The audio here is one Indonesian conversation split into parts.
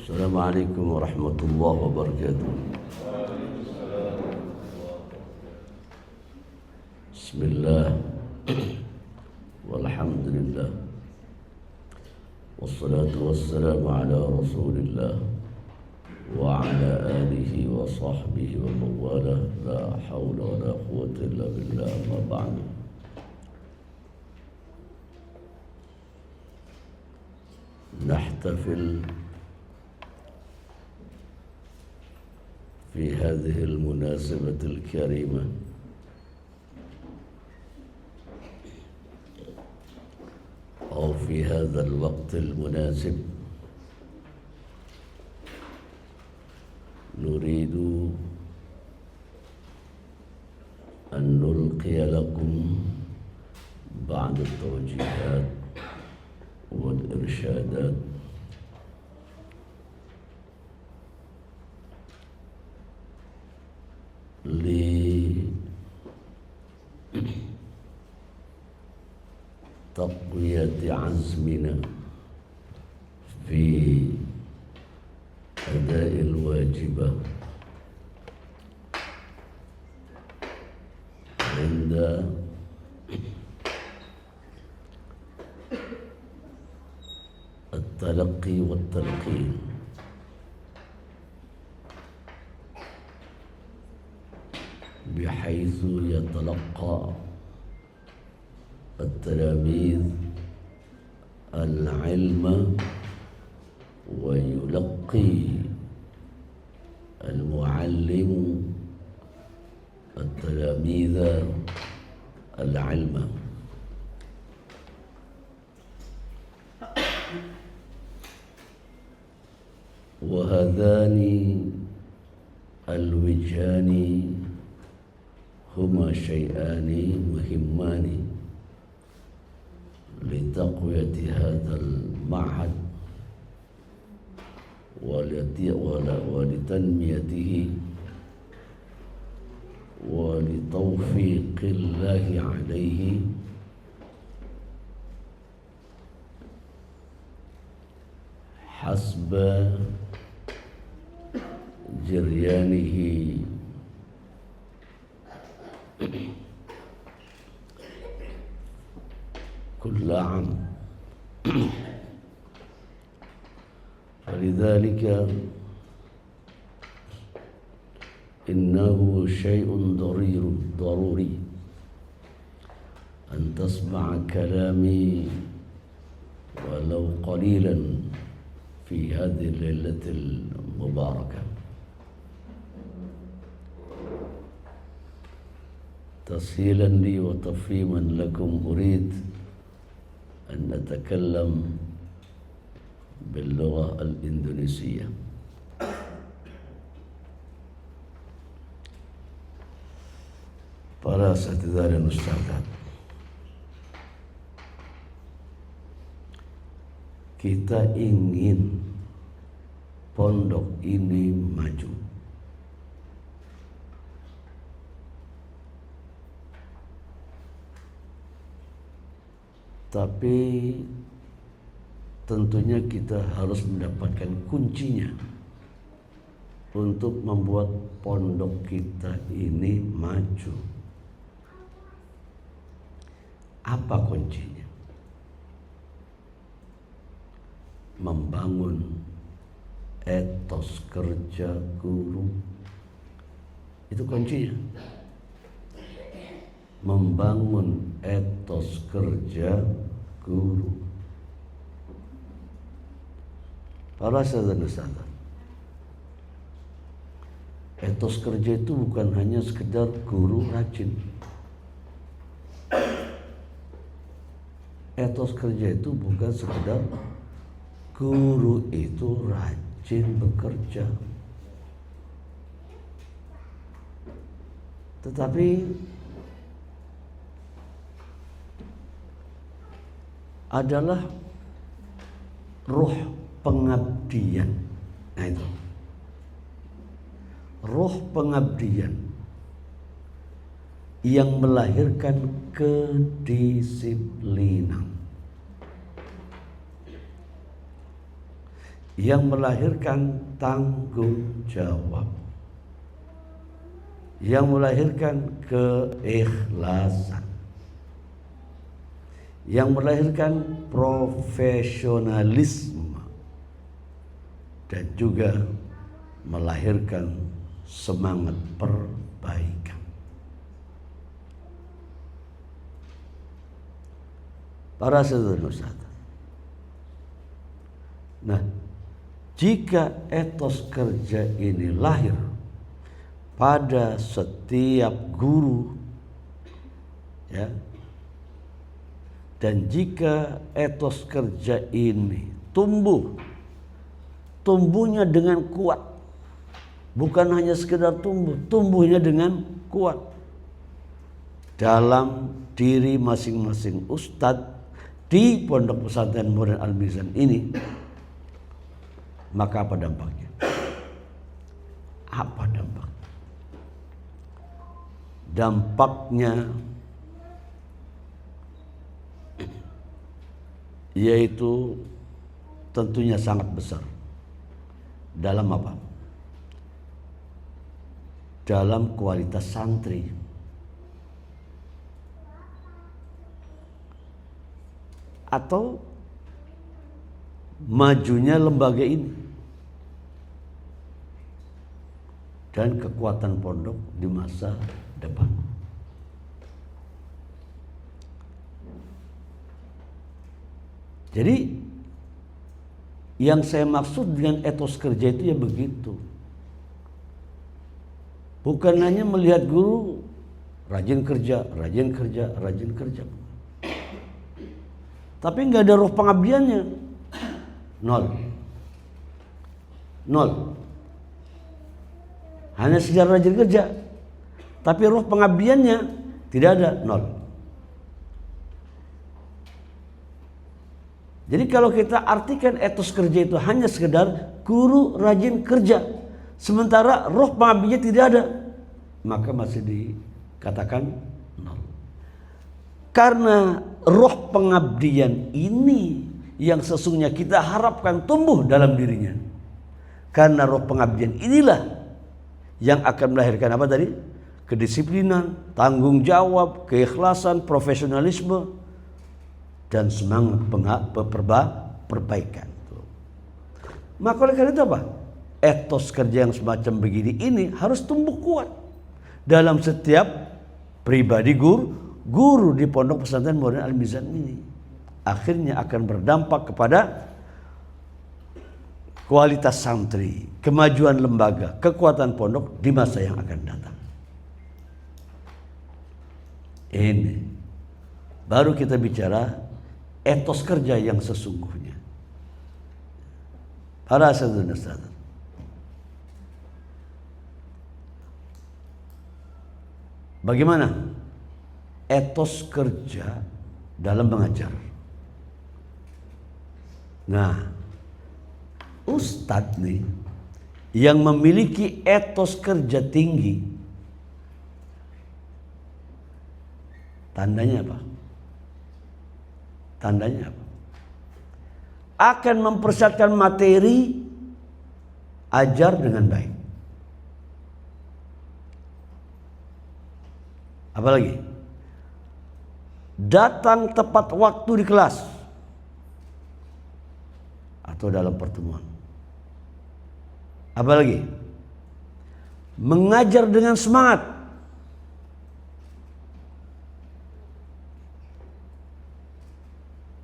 Assalamualaikum warahmatullahi wabarakatuh. Bismillah, walhamdulillah, wassalatu wassalamu ala rasulillah wa ala alihi wa sahbihi wa mawalah. La hawla wa la quwwata illa billah, amma ba'du. نحتفل في هذه المناسبة الكريمة أو في هذا الوقت المناسب نريد أن نلقي لكم بعض التوجيهات والإرشادات لتقوية عزمنا في أداء الواجبة عند التلقي والتلقين، بحيث يتلقى التلاميذ العلم ويلقي المعلم التلاميذ العلم. وهذان الوجهان هما شيئان مهمان لتقوية هذا المعهد ولتنميته ولتوفيق الله عليه حسب جريانه كل عام. فلذلك إنه شيء ضروري أن تسمع كلامي ولو قليلا في هذه الليلة المباركة، تسهيلا لي وتفهيما لكم. أريد أن أتكلم باللغة الإندونيسية. Para asatidzah dan ustadzat, kita ingin pondok ini maju. Tapi tentunya kita harus mendapatkan kuncinya untuk membuat pondok kita ini maju. Apa kuncinya? Membangun etos kerja guru. Itu kuncinya. Membangun etos kerja guru. Para saudara-saudara, etos kerja itu bukan hanya sekedar guru rajin. Etos kerja itu bukan sekedar guru itu rajin bekerja, tetapi adalah ruh pengabdian. Nah itu ruh pengabdian yang melahirkan kedisiplinan. yang melahirkan tanggung jawab, yang melahirkan keikhlasan, yang melahirkan profesionalisme, dan juga melahirkan semangat perbaikan. Para saudara-saudara, nah, jika etos kerja ini lahir pada setiap guru, ya, dan jika etos kerja ini tumbuhnya dengan kuat, bukan hanya sekedar tumbuhnya dengan kuat dalam diri masing-masing ustadz di Pondok Pesantren Modern Al-Mizan ini, maka apa dampaknya? Apa dampaknya? Dampaknya yaitu tentunya sangat besar. Dalam apa? Dalam kualitas santri. Atau majunya lembaga ini dan kekuatan pondok di masa depan. Jadi yang saya maksud dengan etos kerja itu ya begitu. Bukan hanya melihat guru rajin kerja, tapi nggak ada roh pengabdiannya, nol. Hanya sekedar rajin kerja, tapi roh pengabdiannya tidak ada, nol. Jadi kalau kita artikan etos kerja itu hanya sekedar guru rajin kerja, sementara roh pengabdiannya tidak ada, maka masih dikatakan nol. Karena roh pengabdian ini yang sesungguhnya kita harapkan tumbuh dalam dirinya. Karena roh pengabdian inilah yang akan melahirkan apa tadi? Kedisiplinan, tanggung jawab, keikhlasan, profesionalisme, dan semangat perbaikan. Maka oleh karena itu apa? Etos kerja yang semacam begini ini harus tumbuh kuat dalam setiap pribadi guru di Pondok Pesantren Modern Al-Mizan ini. Akhirnya akan berdampak kepada kualitas santri, kemajuan lembaga, kekuatan pondok di masa yang akan datang. Ini baru kita bicara etos kerja yang sesungguhnya. Para saudara-saudara, bagaimana etos kerja dalam mengajar? Nah, ustadz nih yang memiliki etos kerja tinggi, tandanya apa? Tandanya apa? Akan mempersiapkan materi, ajar dengan baik. Apalagi? Datang tepat waktu di kelas atau dalam pertemuan. Apalagi? Mengajar dengan semangat.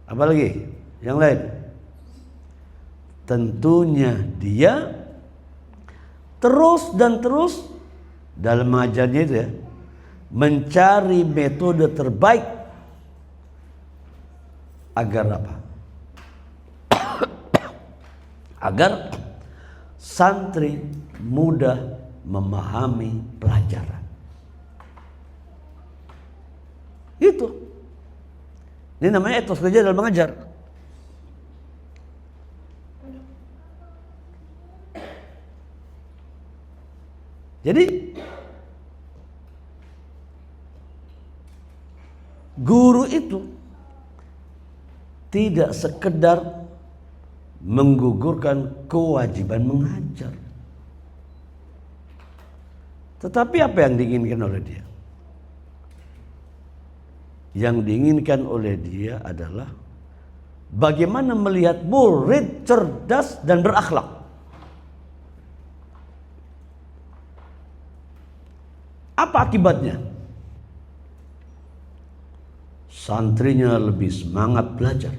Apalagi? Yang lain? Tentunya dia terus dalam mengajarnya itu ya, mencari metode terbaik agar apa? Agar santri mudah memahami pelajaran. Itu. Ini namanya etos kerja dalam mengajar. Jadi guru itu tidak sekedar menggugurkan kewajiban mengajar. Tetapi apa yang diinginkan oleh dia? Yang diinginkan oleh dia adalah bagaimana melihat murid cerdas dan berakhlak. Apa akibatnya? Santrinya lebih semangat belajar.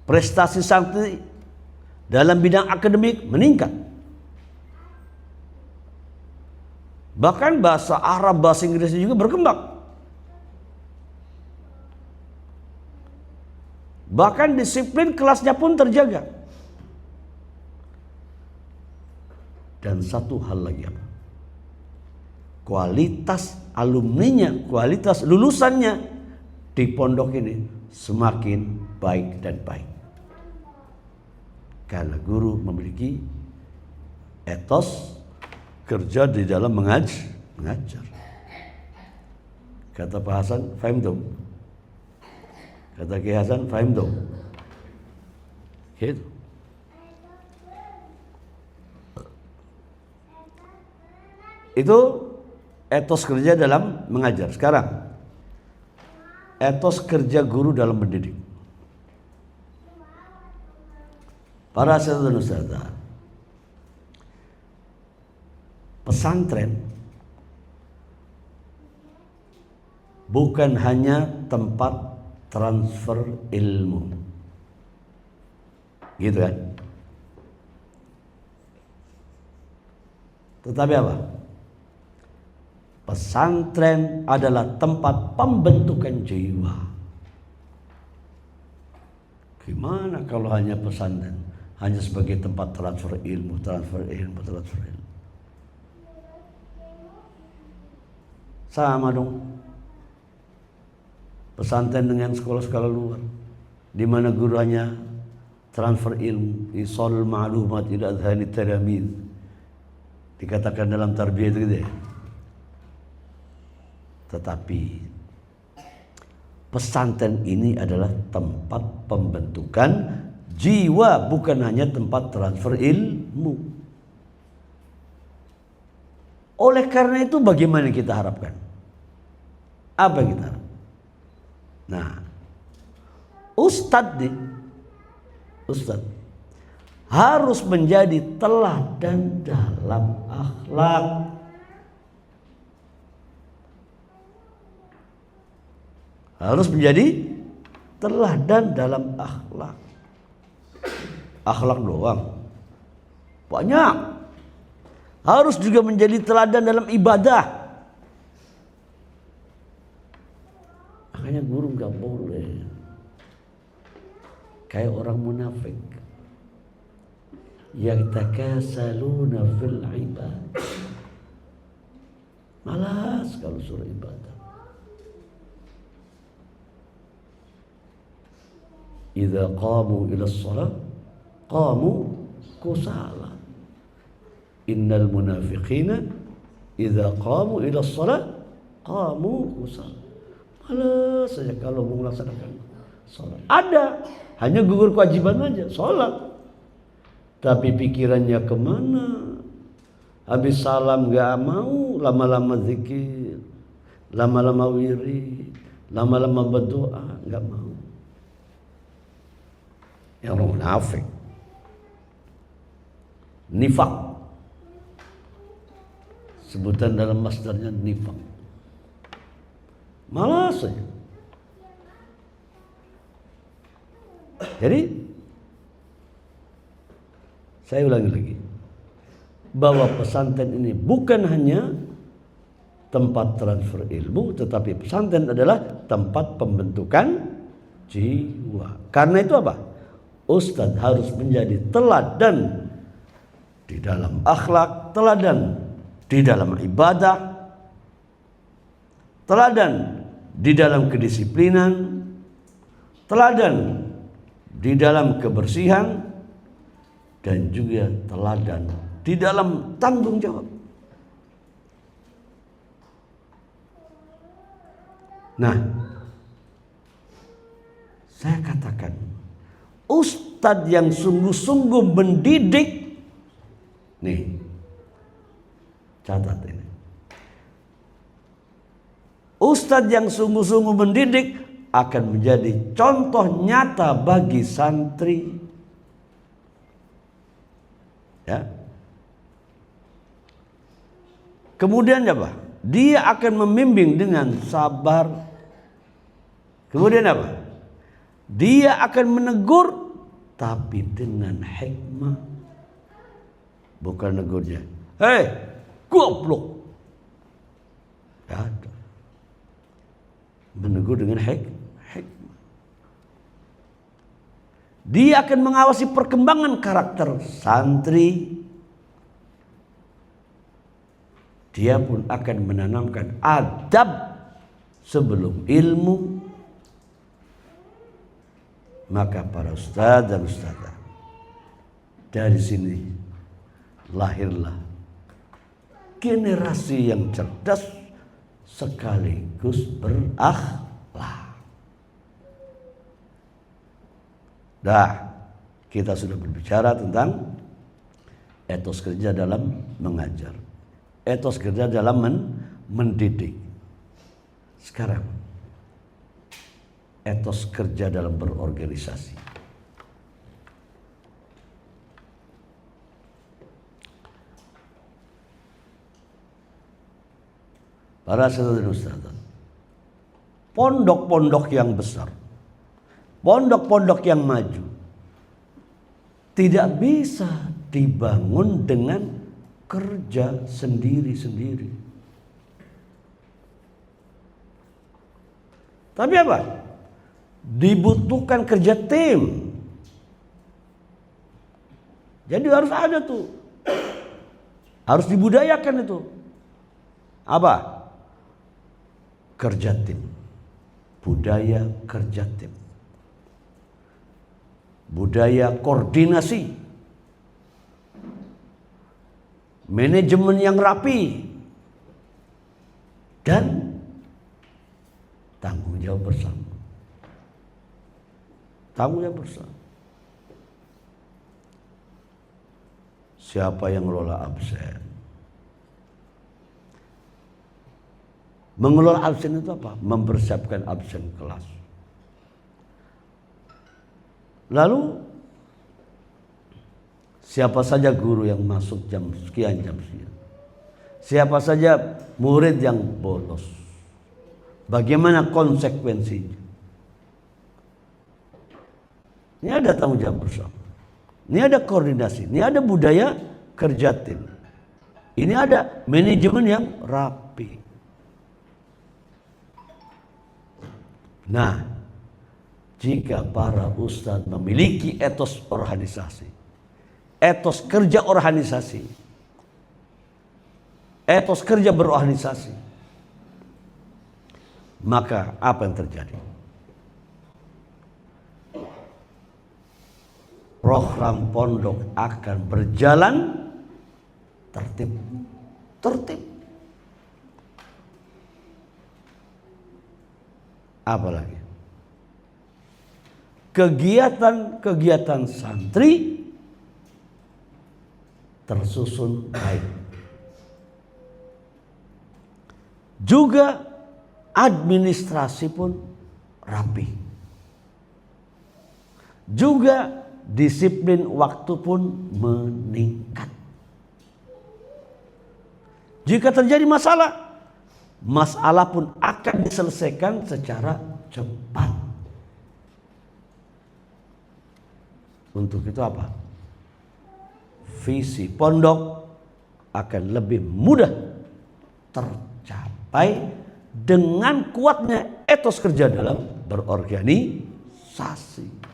Prestasi santri dalam bidang akademik meningkat. Bahkan bahasa Arab, bahasa Inggrisnya juga berkembang. Bahkan disiplin kelasnya pun terjaga. Dan satu hal lagi apa? Kualitas alumninya, kualitas lulusannya di pondok ini semakin baik dan baik. Karena guru memiliki etos kerja di dalam mengajar. Kata Pak Hasan, fahimtum. Kata Ki Hasan, fahimtum. Gitu. Itu etos kerja dalam mengajar. Sekarang etos kerja guru dalam mendidik. Para asatidz dan ustadzah, pesantren bukan hanya tempat transfer ilmu, gitu kan? Tetapi apa? Pesantren adalah tempat pembentukan jiwa. Gimana kalau hanya pesantren, hanya sebagai tempat transfer ilmu? Sama dong. Pesantren dengan sekolah-sekolah luar, di mana guru hanya transfer ilmu, isal ma'lumat ila adhani talamid. Dikatakan dalam tarbiyah itu gitu ya. Tetapi pesantren ini adalah tempat pembentukan jiwa, bukan hanya tempat transfer ilmu. Oleh karena itu bagaimana kita harapkan? Apa yang kita harapkan? Nah, Ustadz harus menjadi teladan dalam akhlak. Harus menjadi teladan dalam akhlak. Akhlak doang banyak. Harus juga menjadi teladan dalam ibadah. Makanya guru gak boleh kayak orang munafik, yatakasaluna fil ibadah. Malas kalau suruh ibadah. Idza qamu ila shalah qamu kusala. Innal munafiqina idza qamu ila shalah qamu kusala. Malas saja kalau mau melaksanakan sholat. Ada, hanya gugur kewajiban aja, sholat. Tapi pikirannya kemana? Habis salam gak mau, lama-lama zikir, lama-lama wirid, lama-lama berdoa, gak mau. Yang orang munafik, nifak, sebutan dalam masdarnya nifak. Malas saja. Jadi saya ulangi lagi, bahwa pesantren ini bukan hanya tempat transfer ilmu, tetapi pesantren adalah tempat pembentukan jiwa. Karena itu apa? Ustadz harus menjadi teladan di dalam akhlak, teladan di dalam ibadah, teladan di dalam kedisiplinan, teladan di dalam kebersihan, dan juga teladan di dalam tanggung jawab. Nah, saya katakan Ustadz yang sungguh-sungguh mendidik, nih, catat ini. Ustadz yang sungguh-sungguh mendidik akan menjadi contoh nyata bagi santri. Ya. Kemudian apa? Dia akan membimbing dengan sabar. Kemudian apa? Dia akan menegur tapi dengan hikmah. Bukan negurnya, hei, goblok. Ya ada. Menegur dengan hikmah. Dia akan mengawasi perkembangan karakter santri. Dia pun akan menanamkan adab sebelum ilmu. Maka para ustadz dan ustadzah, dari sini lahirlah generasi yang cerdas sekaligus berakhlak. Dah, kita sudah berbicara tentang etos kerja dalam mengajar, etos kerja dalam mendidik. Sekarang etos kerja dalam berorganisasi. Para saudara dan ustadzah, pondok-pondok yang besar, pondok-pondok yang maju tidak bisa dibangun dengan kerja sendiri-sendiri. Tapi apa? Dibutuhkan kerja tim. Jadi harus ada tuh. Harus dibudayakan itu. Apa? Kerja tim. Budaya kerja tim. Budaya koordinasi. Manajemen yang rapi. Dan tanggung jawab bersama. Tanggung jawab bersama. Siapa yang mengelola absen? Mengelola absen itu apa? Mempersiapkan absen kelas. Lalu siapa saja guru yang masuk jam sekian, jam sekian. Siapa saja murid yang bolos. Bagaimana konsekuensinya? Ini ada tanggung jawab bersama. Ini ada koordinasi. Ini ada budaya kerja tim. Ini ada manajemen yang rapi. Nah, jika para ustadz memiliki etos organisasi, etos kerja organisasi, etos kerja berorganisasi, maka apa yang terjadi? Program pondok akan berjalan tertib. Apalagi kegiatan-kegiatan santri tersusun baik. Juga administrasi pun rapi. Juga disiplin waktu pun meningkat. Jika terjadi masalah pun akan diselesaikan secara cepat. Untuk itu apa? Visi pondok akan lebih mudah tercapai dengan kuatnya etos kerja dalam berorganisasi.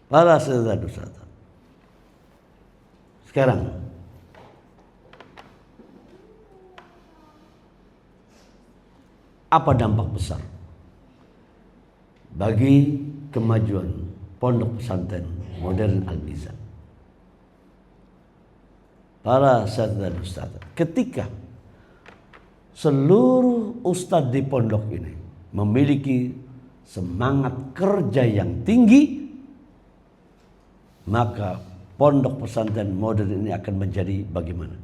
Para saudara-saudara, sekarang apa dampak besar bagi kemajuan pondok pesantren modern Al-Mizan? Para saudara-saudara, ketika seluruh ustadz di pondok ini memiliki semangat kerja yang tinggi, maka pondok pesantren modern ini akan menjadi bagaimana?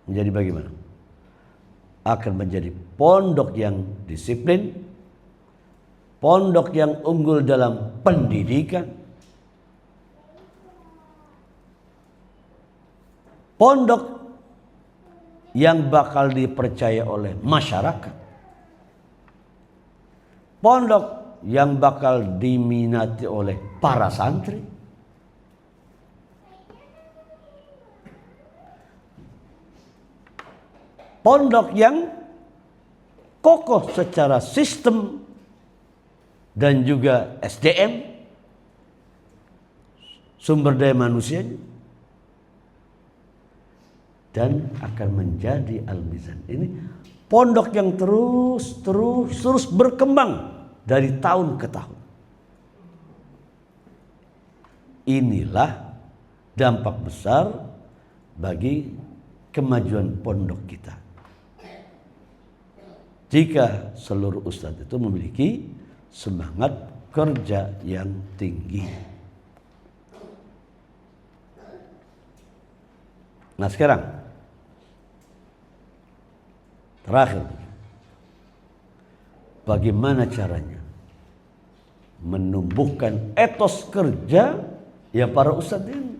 Menjadi bagaimana? Akan menjadi pondok yang disiplin, pondok yang unggul dalam pendidikan, pondok yang bakal dipercaya oleh masyarakat, pondok yang bakal diminati oleh para santri, pondok yang kokoh secara sistem dan juga SDM, sumber daya manusianya, dan akan menjadi Al-Mizan. Ini pondok yang terus berkembang dari tahun ke tahun. Inilah dampak besar bagi kemajuan pondok kita. Jika seluruh ustadz itu memiliki semangat kerja yang tinggi. Nah sekarang, terakhir, bagaimana caranya menumbuhkan etos kerja ya para ustadz ini?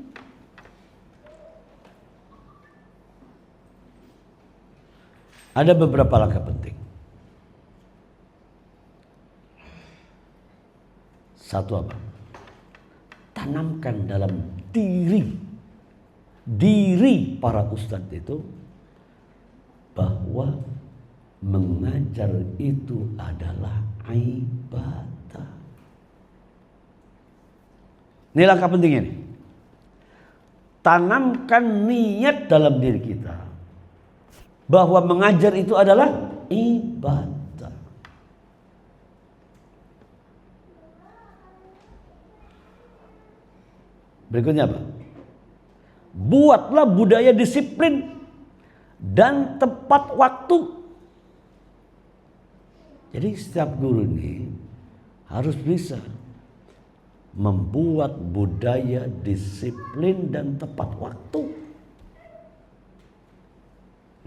Ada beberapa langkah penting. Satu apa? Tanamkan dalam diri para ustadz itu bahwa mengajar itu adalah ibadah. Ini langkah penting ini. Tanamkan niat dalam diri kita bahwa mengajar itu adalah ibadah. Berikutnya apa? Buatlah budaya disiplin dan tepat waktu. Jadi setiap guru ini harus bisa membuat budaya disiplin dan tepat waktu.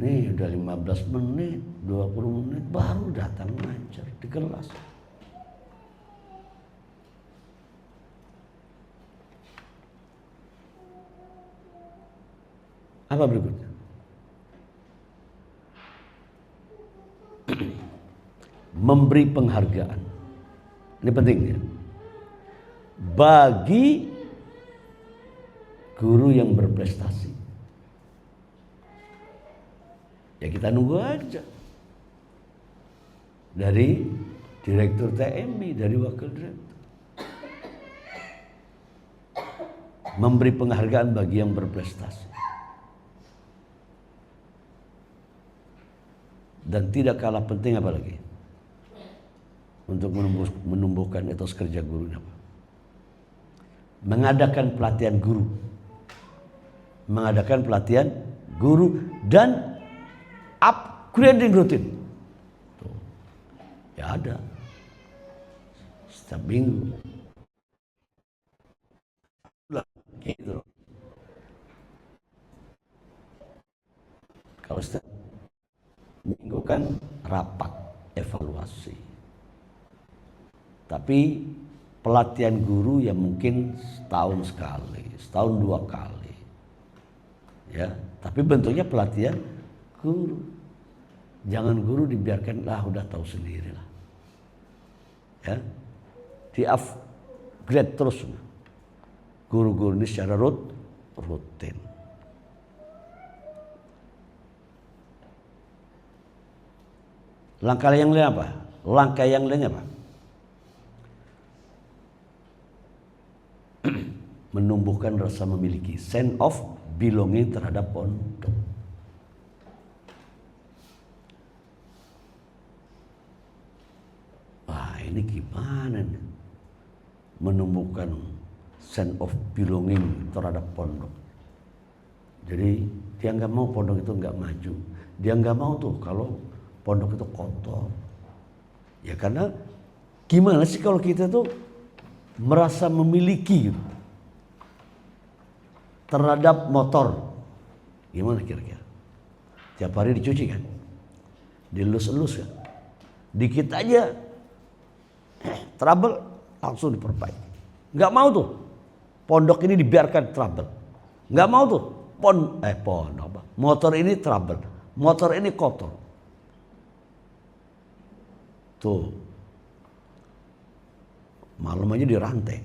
Nih udah 15 menit, 20 menit baru datang ngajar di kelas. Apa berikutnya? Memberi penghargaan. Ini penting ya. Bagi guru yang berprestasi. Ya kita nunggu aja. Dari direktur TMI, dari wakil direktur. Memberi penghargaan bagi yang berprestasi. Dan tidak kalah penting apa lagi? Untuk menumbuhkan etos kerja guru apa? Mengadakan pelatihan guru. Mengadakan pelatihan guru dan upgrading rutin. Tuh. Ya ada. Setiap minggu. Gitu. Kalau setiap minggu kan rapat evaluasi. Tapi pelatihan guru ya mungkin setahun sekali, setahun 2 kali. Ya, tapi bentuknya pelatihan guru. Jangan guru dibiarkan udah tahu sendiri lah. Ya. Di upgrade terus. Guru-guru ini secara rutin. Langkah yang lain apa? Langkah yang lainnya apa? Menumbuhkan rasa memiliki sense of belonging terhadap pondok. Wah, ini gimana nih? Menumbuhkan sense of belonging terhadap pondok. Jadi dia nggak mau pondok itu nggak maju. Dia nggak mau tuh kalau pondok itu kotor. Ya karena Gimana sih kalau kita tuh merasa memiliki gitu, terhadap motor? Gimana kira-kira? Tiap hari dicuci kan? Dilus-elus kan? Dikit aja trouble langsung diperbaiki. Nggak mau tuh pondok ini dibiarkan trouble. Nggak mau tuh motor ini trouble. Motor ini kotor. Tuh malam aja dirantai.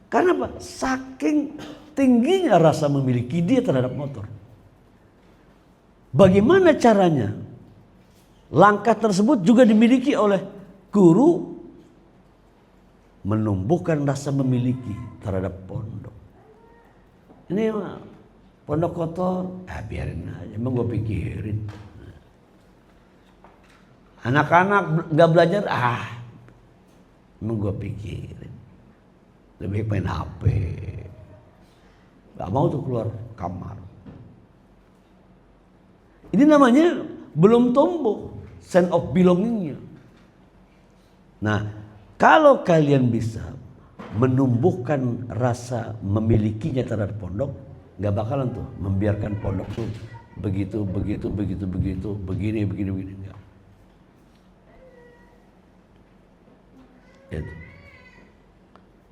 Karena apa? Saking tingginya rasa memiliki dia terhadap motor. Bagaimana caranya? Langkah tersebut juga dimiliki oleh guru, menumbuhkan rasa memiliki terhadap pondok. Ini pondok kotor, biarin aja, emang gue pikirin. Anak-anak gak belajar, emang gue pikirin. Lebih main HP. Gak mau tuh keluar kamar. Ini namanya belum tumbuh sense of belongingnya. Nah, kalau kalian bisa menumbuhkan rasa memilikinya terhadap pondok, gak bakalan tuh membiarkan pondok tuh begitu, begini. Enggak. Itu.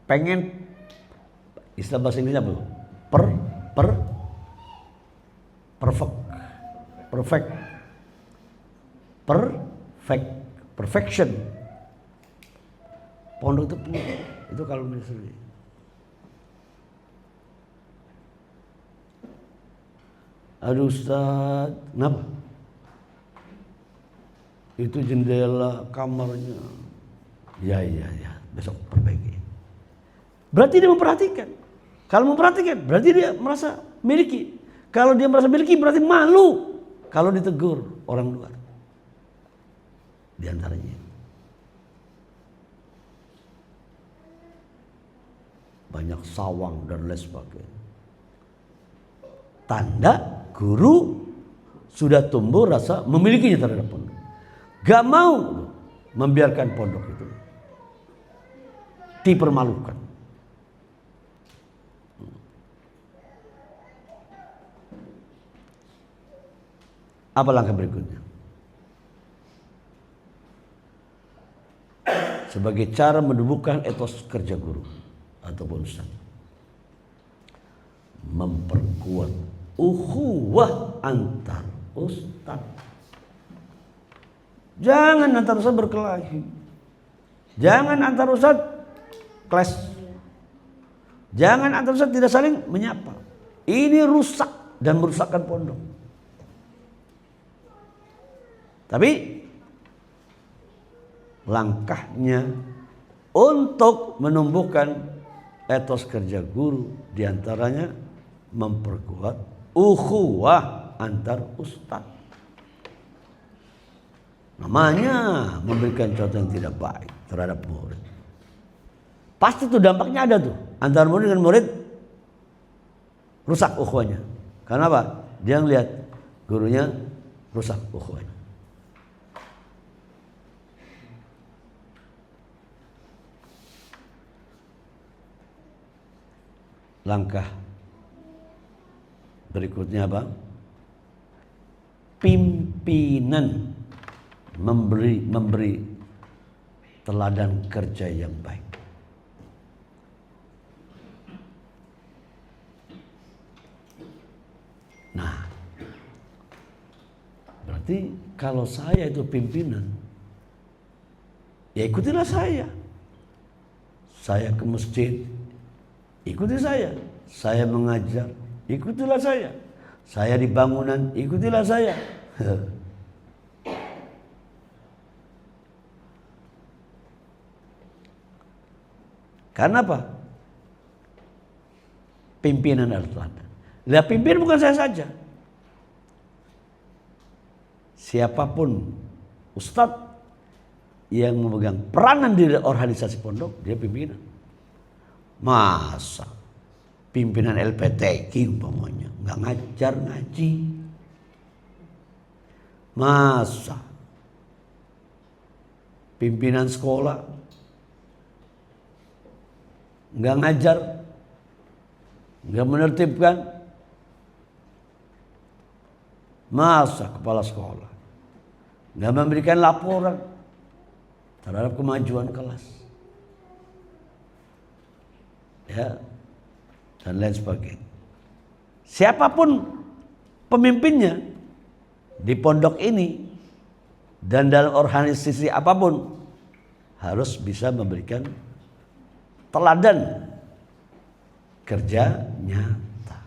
Pengen istilah bahasa Inggrisnya apa? Perfection. Pondok itu penuh. Itu kalau misalnya. Aduh Ustaz, kenapa? Itu jendela kamarnya. Ya, besok perbaiki. Berarti dia memperhatikan. Kalau memperhatikan, berarti dia merasa miliki. Kalau dia merasa miliki, berarti malu kalau ditegur orang luar. Di antaranya. Banyak sawang dan lain sebagainya. Tanda guru sudah tumbuh rasa memilikinya terhadap pondok. Gak mau membiarkan pondok itu dipermalukan. Apa langkah berikutnya? Sebagai cara menumbuhkan etos kerja guru ataupun ustaz, memperkuat ukhuwah antar ustaz. Jangan antar ustaz berkelahi. Jangan antar ustaz clash. Jangan antar ustaz tidak saling menyapa. Ini rusak dan merusakkan pondok. Tapi langkahnya untuk menumbuhkan etos kerja guru diantaranya memperkuat ukhuwah antar ustaz. Namanya memberikan contoh yang tidak baik terhadap murid. Pasti tuh dampaknya ada tuh antara murid dengan murid, rusak ukhuwahnya. Karena apa? Dia ngelihat gurunya rusak ukhuwahnya. Langkah berikutnya apa? Pimpinan memberi teladan kerja yang baik. Nah, berarti kalau saya itu pimpinan, ya ikutilah saya. Saya ke masjid, ikuti saya. Saya mengajar, ikutilah saya. Saya di bangunan, ikutilah saya. Karena apa? Pimpinan harus teladan. Lah pimpinan bukan saya saja. Siapapun ustadz yang memegang peranan di organisasi pondok, dia pimpinan. Masa pimpinan LPTQ umpamanya nggak ngajar ngaji? Masa pimpinan sekolah, nggak ngajar, nggak menertibkan, masa kepala sekolah nggak memberikan laporan terhadap kemajuan kelas, ya, dan lain sebagainya. Siapapun pemimpinnya di pondok ini dan dalam organisasi apapun harus bisa memberikan teladan kerja nyata.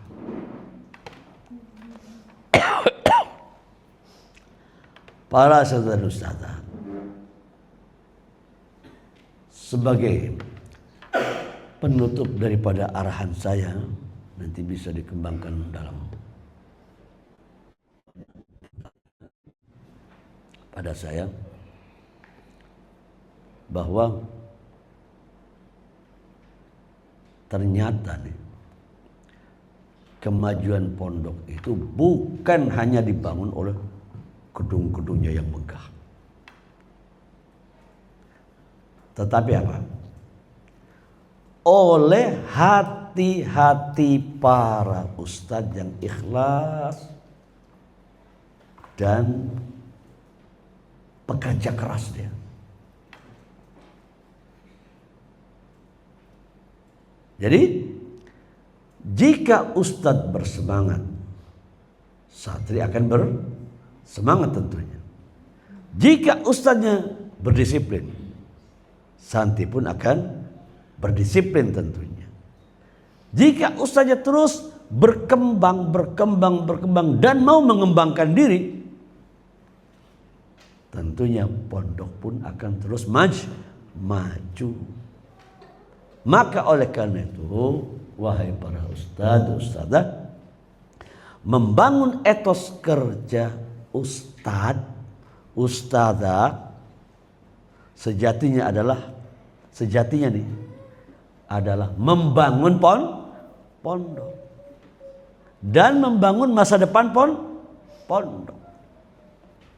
Para saudara ustazah, sebagai penutup daripada arahan saya, nanti bisa dikembangkan dalam pada saya, bahwa ternyata nih, kemajuan pondok itu bukan hanya dibangun oleh gedung-gedungnya yang megah, tetapi apa? Oleh hati-hati para ustadz yang ikhlas dan pekerja keras dia. Jadi jika ustadz bersemangat, santri akan bersemangat tentunya. Jika ustadznya berdisiplin, santri pun akan berdisiplin tentunya. Jika ustadznya terus berkembang dan mau mengembangkan diri, tentunya pondok pun akan terus maju. Maka oleh karena itu, wahai para ustadzah, membangun etos kerja ustadzah sejatinya adalah membangun pondok dan membangun masa depan pondok.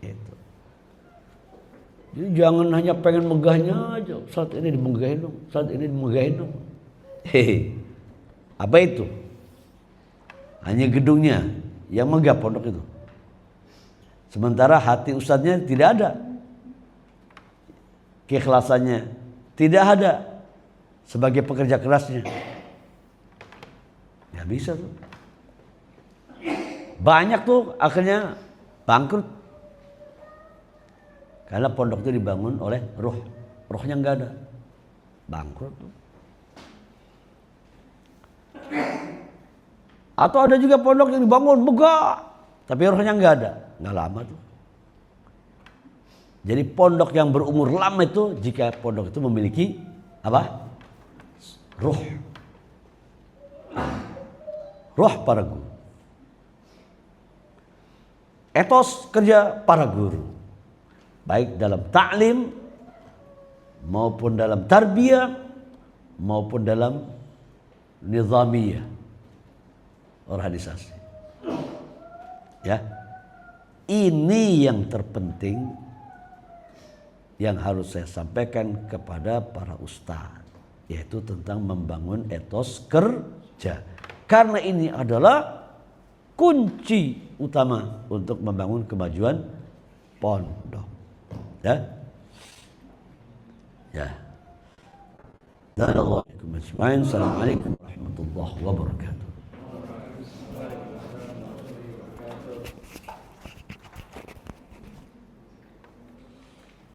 Itu. Jadi jangan hanya pengen megahnya aja. Saat ini dimegahin dong, saat ini dimegahin dong. Hehe. Apa itu? Hanya gedungnya yang megah pondok itu. Sementara hati ustadznya tidak ada, keikhlasannya tidak ada sebagai pekerja kerasnya. Ya bisa tuh. Banyak tuh akhirnya bangkrut. Karena pondok itu dibangun oleh rohnya nggak ada, bangkrut tuh. Atau ada juga pondok yang dibangun megah, tapi rohnya nggak ada, nggak lama tuh. Jadi pondok yang berumur lama itu jika pondok itu memiliki apa? Roh para guru. Etos kerja para guru. Baik dalam ta'lim maupun dalam tarbiyah maupun dalam nizamiyah, organisasi. Ya. Ini yang terpenting yang harus saya sampaikan kepada para ustadz, yaitu tentang membangun etos kerja. Karena ini adalah kunci utama untuk membangun kemajuan pondok. Ya. Ya. Assalamualaikum warahmatullahi wabarakatuh.